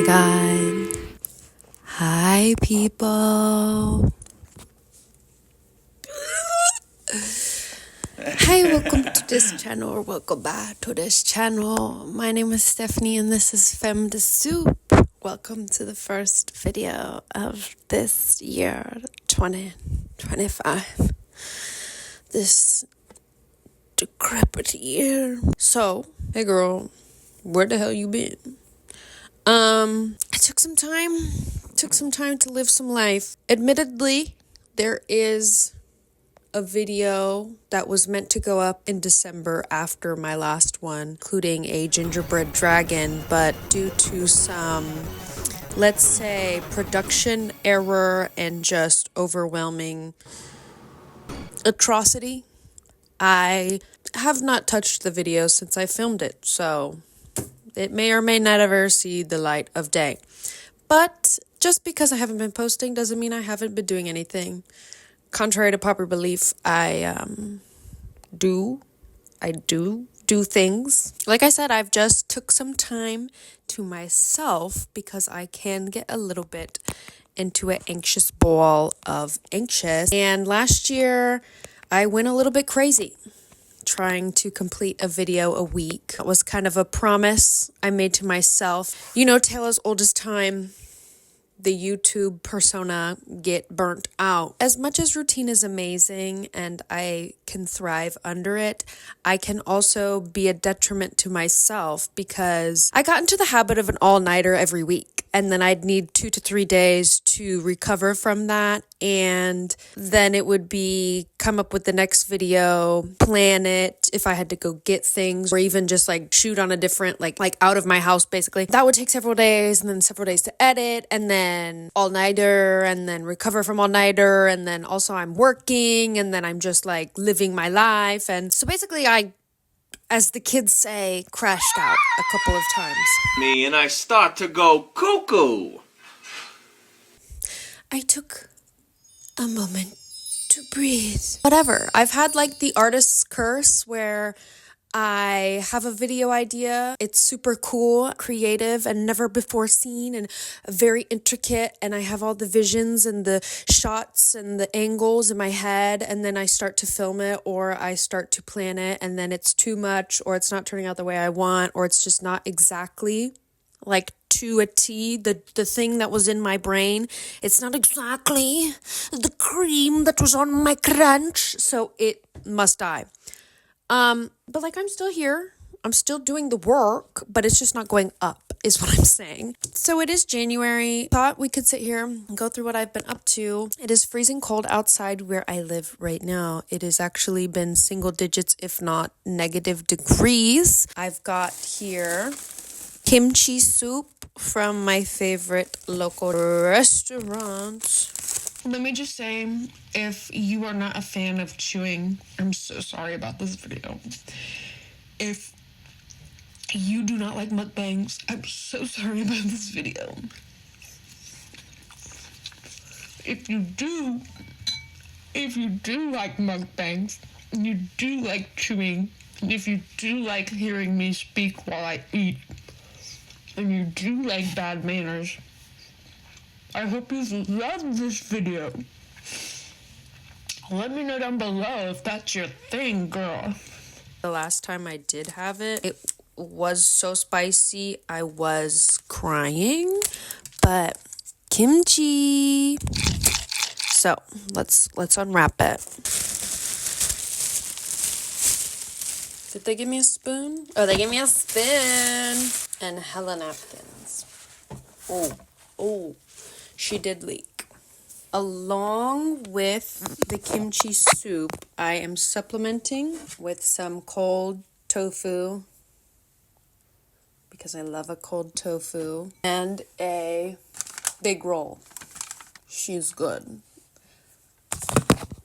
god. Hi, people. Hi, welcome to this channel, or welcome back to this channel. My name is Stephanie and this is Femmedesoupe. Welcome to the first video of this year, 2025. This decrepit year. So, hey girl, where the hell you been? I took some time to live some life. Admittedly, there is a video that was meant to go up in December after my last one, including a gingerbread dragon, but due to some, let's say, production error and just overwhelming atrocity, I have not touched the video since I filmed it, so it may or may not ever see the light of day. But just because I haven't been posting doesn't mean I haven't been doing anything. Contrary to popular belief, I do things. Like I said, I've just took some time to myself because I can get a little bit into an anxious ball of anxious. And last year, I went a little bit crazy trying to complete a video a week. It was kind of a promise I made to myself. You know, Taylor's oldest time, the YouTube persona get burnt out. As much as routine is amazing and I can thrive under it, I can also be a detriment to myself because I got into the habit of an all-nighter every week. And then I'd need 2 to 3 days to recover from that. And then it would be come up with the next video, plan it if I had to go get things, or even just like shoot on a different, like out of my house basically. That would take several days, and then several days to edit, and then all-nighter, and then recover from all-nighter, and then also I'm working, and then I'm just like living my life. And so basically I, as the kids say, crashed out a couple of times. Me and I start to go cuckoo. I took a moment to breathe. Whatever. I've had like the artist's curse where I have a video idea. It's super cool, creative, and never before seen, and very intricate. And I have all the visions and the shots and the angles in my head. And then I start to film it, or I start to plan it, and then it's too much, or it's not turning out the way I want, or it's just not exactly like to a T, the thing that was in my brain. It's not exactly the cream that was on my crunch, so it must die. But like I'm still here. I'm still doing the work, but it's just not going up, is what I'm saying. So it is January. Thought we could sit here and go through what I've been up to. It is freezing cold outside where I live right now. It has actually been single digits, if not negative degrees. I've got here kimchi soup from my favorite local restaurant. Let me just say, if you are not a fan of chewing, I'm so sorry about this video. If you do not like mukbangs, I'm so sorry about this video. If you do like mukbangs, and you do like chewing, and if you do like hearing me speak while I eat, and you do like bad manners, I hope you love this video. Let me know down below if that's your thing, girl. The last time I did have it, it was so spicy I was crying, but kimchi. So let's unwrap it. Did they give me a spoon? Oh, they gave me a spoon and hella napkins. Oh, she did leak. Along with the kimchi soup, I am supplementing with some cold tofu because I love a cold tofu, and a big roll. She's good.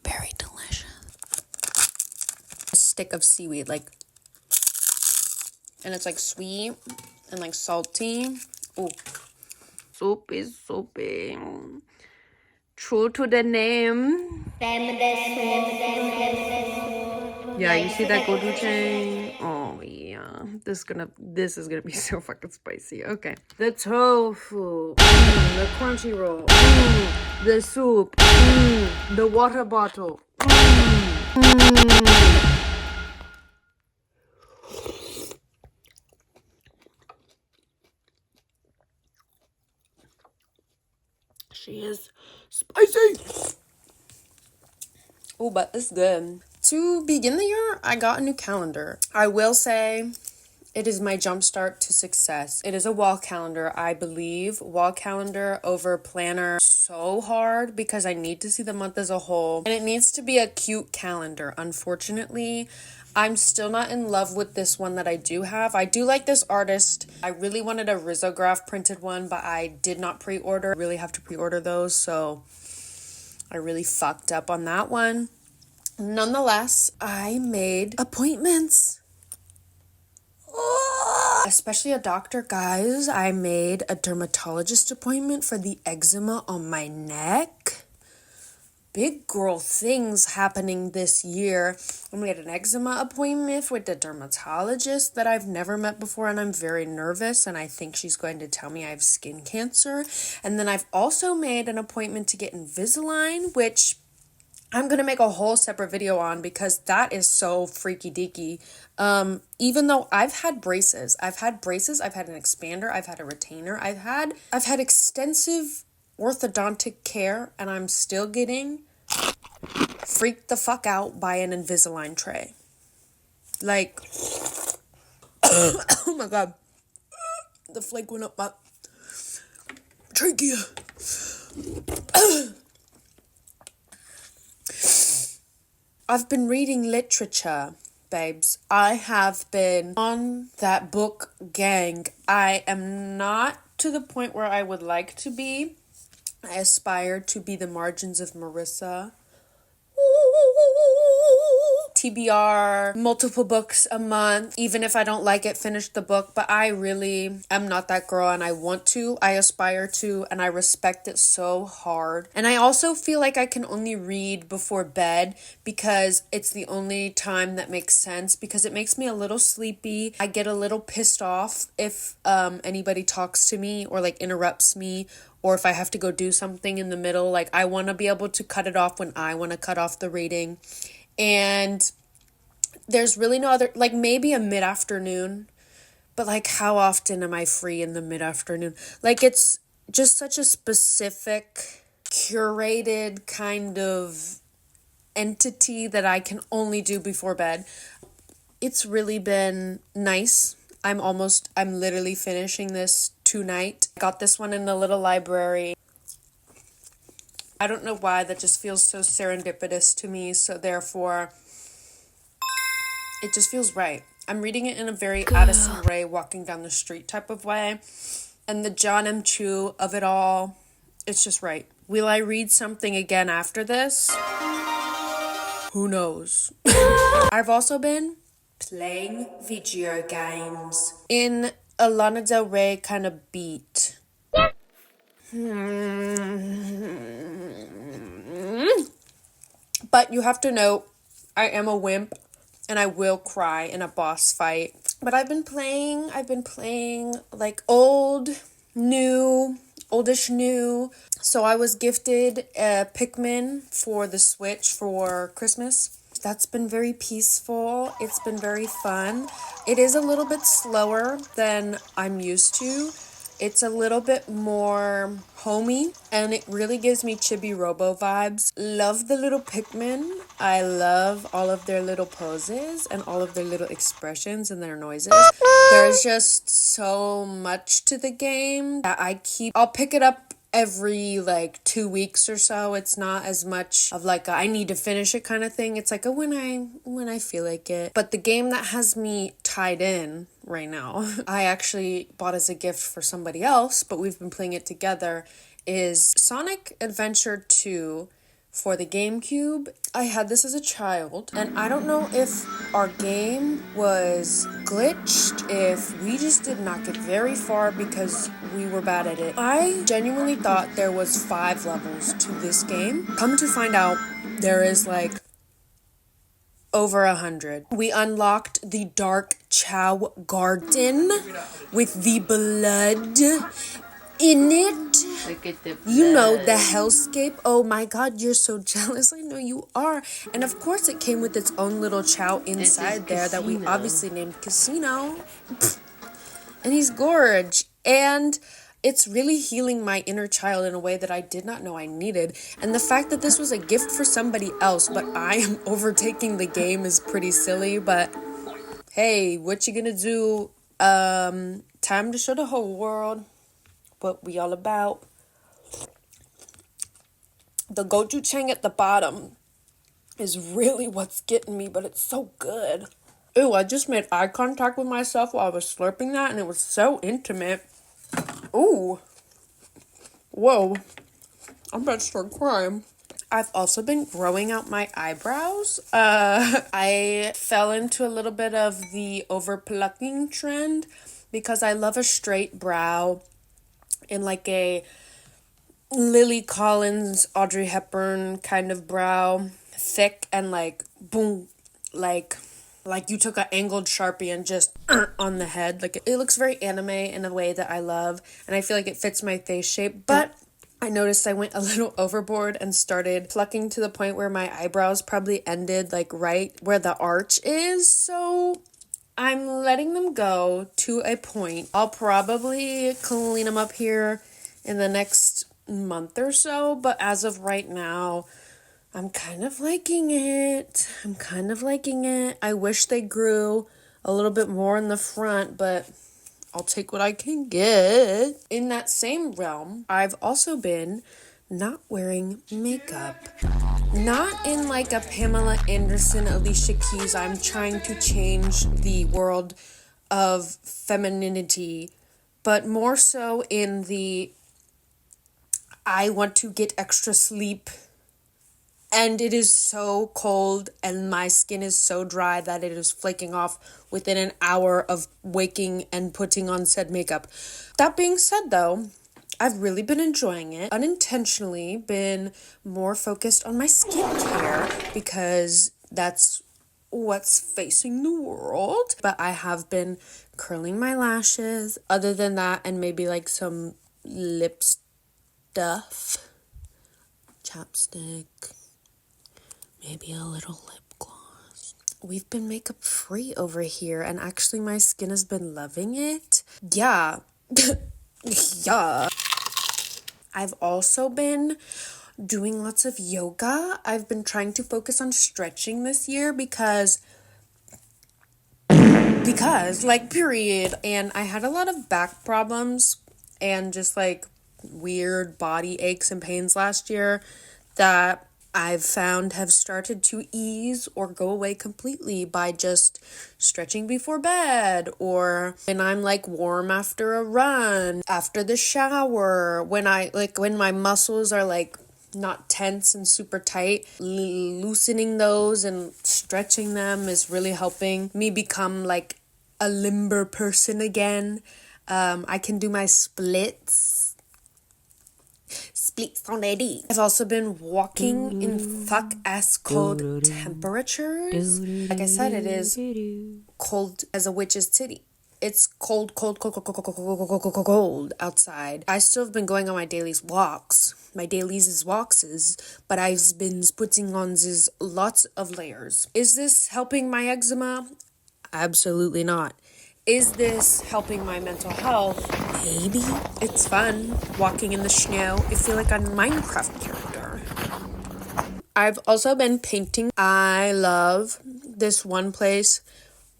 Very delicious. A stick of seaweed, like, and it's like sweet and like salty. Oh, soup is soupy. True to the name. Yeah, you see that goju chain? Oh, yeah. This is gonna be so fucking spicy. Okay. The tofu, the crunchy roll, the soup, the water bottle. She is spicy. Oh, but it's good. To begin the year, I got a new calendar. I will say it is my jumpstart to success. It is a wall calendar, I believe. Wall calendar over planner so hard because I need to see the month as a whole. And it needs to be a cute calendar. Unfortunately, I'm still not in love with this one that I do have. I do like this artist. I really wanted a risograph printed one, but I did not pre-order. I really have to pre-order those, so I really fucked up on that one. Nonetheless, I made appointments. Especially a doctor, guys. I made a dermatologist appointment for the eczema on my neck. Big girl things happening this year. I made an eczema appointment with the dermatologist that I've never met before, and I'm very nervous, and I think she's going to tell me I have skin cancer. And then I've also made an appointment to get Invisalign, which I'm going to make a whole separate video on because that is so freaky deaky. Even though I've had braces, I've had an expander, I've had a retainer, I've had extensive orthodontic care, and I'm still getting freaked the fuck out by an Invisalign tray. Like, oh my god, the flake went up my trachea. I've been reading literature, babes. I have been on that book gang. I am not to the point where I would like to be. I aspire to be the margins of Marissa. TBR, multiple books a month. Even if I don't like it, finish the book. But I really am not that girl, and I want to. I aspire to, and I respect it so hard. And I also feel like I can only read before bed because it's the only time that makes sense, because it makes me a little sleepy. I get a little pissed off if anybody talks to me or like interrupts me, or if I have to go do something in the middle. Like, I want to be able to cut it off when I want to cut off the reading. And there's really no other, like maybe a mid-afternoon, but like how often am I free in the mid-afternoon? Like, it's just such a specific, curated kind of entity that I can only do before bed. It's really been nice. I'm literally finishing this tonight. I got this one in the little library. I don't know why, that just feels so serendipitous to me, so therefore it just feels right. I'm reading it in a very Addison Rae walking down the street type of way, and the John M. Chu of it all, it's just right. Will I read something again after this? Who knows? I've also been playing video games in a Lana Del Rey kind of beat. But you have to know, I am a wimp and I will cry in a boss fight. But I've been playing like oldish new. So I was gifted a Pikmin for the Switch for Christmas. That's been very peaceful. It's been very fun. It is a little bit slower than I'm used to. It's a little bit more homey, and it really gives me Chibi Robo vibes. Love the little Pikmin. I love all of their little poses and all of their little expressions and their noises. There's just so much to the game that I'll pick it up every like 2 weeks or so. It's not as much of like I need to finish it kind of thing. It's like a when I feel like it. But the game that has me tied in right now, I actually bought as a gift for somebody else, but we've been playing it together, is Sonic Adventure 2 for the GameCube. I had this as a child, and I don't know if our game was glitched, if we just did not get very far because we were bad at it. I genuinely thought there was 5 levels to this game. Come to find out, there is like over 100. We unlocked the dark chow garden with the blood in it. Look at the You know, the hellscape. Oh my god, you're so jealous. I know you are. And of course it came with its own little chow inside there that we Casino. obviously named Casino. And he's gorge. And it's really healing my inner child in a way that I did not know I needed. And the fact that this was a gift for somebody else, but I am overtaking the game is pretty silly. But hey, what you gonna do? Time to show the whole world what we all about. The gochujang at the bottom is really what's getting me, but it's so good. Ew, I just made eye contact with myself while I was slurping that, and it was so intimate. Ooh. Whoa. I'm about to start crying. I've also been growing out my eyebrows. I fell into a little bit of the over plucking trend because I love a straight brow in like a Lily Collins, Audrey Hepburn kind of brow. Thick and like, boom, like you took an angled Sharpie and just on the head. Like it looks very anime in a way that I love, and I feel like it fits my face shape. But I noticed I went a little overboard and started plucking to the point where my eyebrows probably ended like right where the arch is. So I'm letting them go to a point. I'll probably clean them up here in the next month or so, but as of right now, I'm kind of liking it. I wish they grew a little bit more in the front, but I'll take what I can get. In that same realm, I've also been not wearing makeup. Not in like a Pamela Anderson, Alicia Keys, I'm trying to change the world of femininity, but more so in the I want to get extra sleep. And it is so cold and my skin is so dry that it is flaking off within an hour of waking and putting on said makeup. That being said though, I've really been enjoying it. Unintentionally been more focused on my skincare because that's what's facing the world. But I have been curling my lashes. Other than that, and maybe like some lip stuff. Chapstick. Maybe a little lip gloss. We've been makeup free over here, and actually my skin has been loving it. Yeah. Yeah. I've also been doing lots of yoga. I've been trying to focus on stretching this year because like period. And I had a lot of back problems and just like weird body aches and pains last year that I've found have started to ease or go away completely by just stretching before bed, or when I'm like warm after a run, after the shower, when my muscles are like not tense and super tight, loosening those and stretching them is really helping me become like a limber person again. I can do my splits already. I've also been walking in fuck-ass cold temperatures. Like I said, it is cold as a witch's titty. It's cold outside. I still have been going on my daily walks. But I've been putting on these lots of layers. Is this helping my eczema? Absolutely not. Is this helping my mental health? Maybe. It's fun walking in the snow. I feel like I'm a Minecraft character. I've also been painting. I love this one place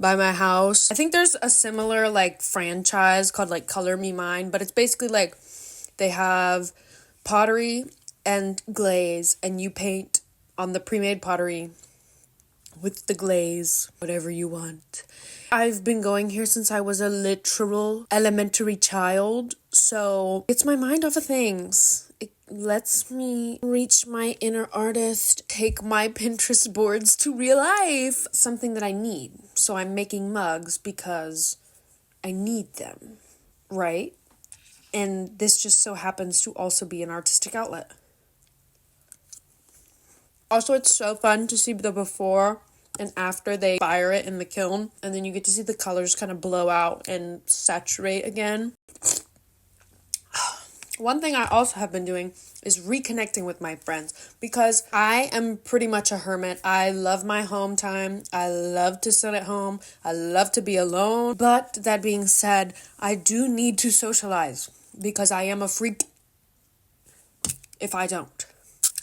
by my house. I think there's a similar like franchise called like Color Me Mine, but it's basically like they have pottery and glaze, and you paint on the pre-made pottery with the glaze, whatever you want. I've been going here since I was a literal elementary child, so it's my mind off of things. It lets me reach my inner artist, take my Pinterest boards to real life, something that I need. So I'm making mugs because I need them, right? And this just so happens to also be an artistic outlet. Also, it's so fun to see the before and after they fire it in the kiln, and then you get to see the colors kind of blow out and saturate again. One thing I also have been doing is reconnecting with my friends, because I am pretty much a hermit. I love my home time. I love to sit at home. I love to be alone. But that being said, I do need to socialize, because I am a freak if I don't.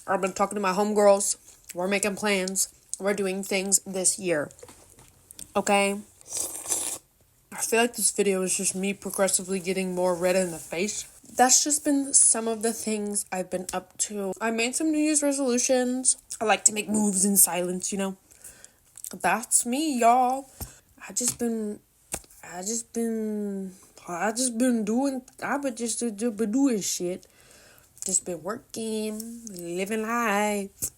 I've been talking to my homegirls. We're making plans. We're doing things this year. Okay? I feel like this video is just me progressively getting more red in the face. That's just been some of the things I've been up to. I made some New Year's resolutions. I like to make moves in silence, you know. That's me, y'all. I've just been doing shit. Just been working, living life,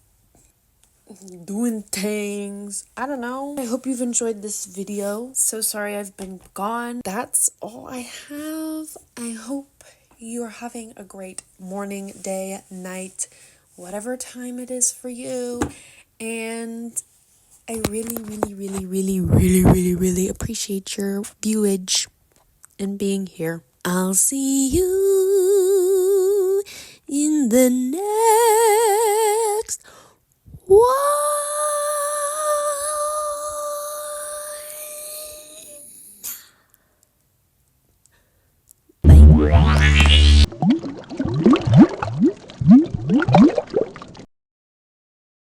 doing things. I don't know. I hope you've enjoyed this video. So sorry I've been gone. That's all I have. I hope you're having a great morning, day, night, whatever time it is for you. And I really, really, really, really, really, really, really appreciate your viewage and being here. I'll see you in the next one. Bye.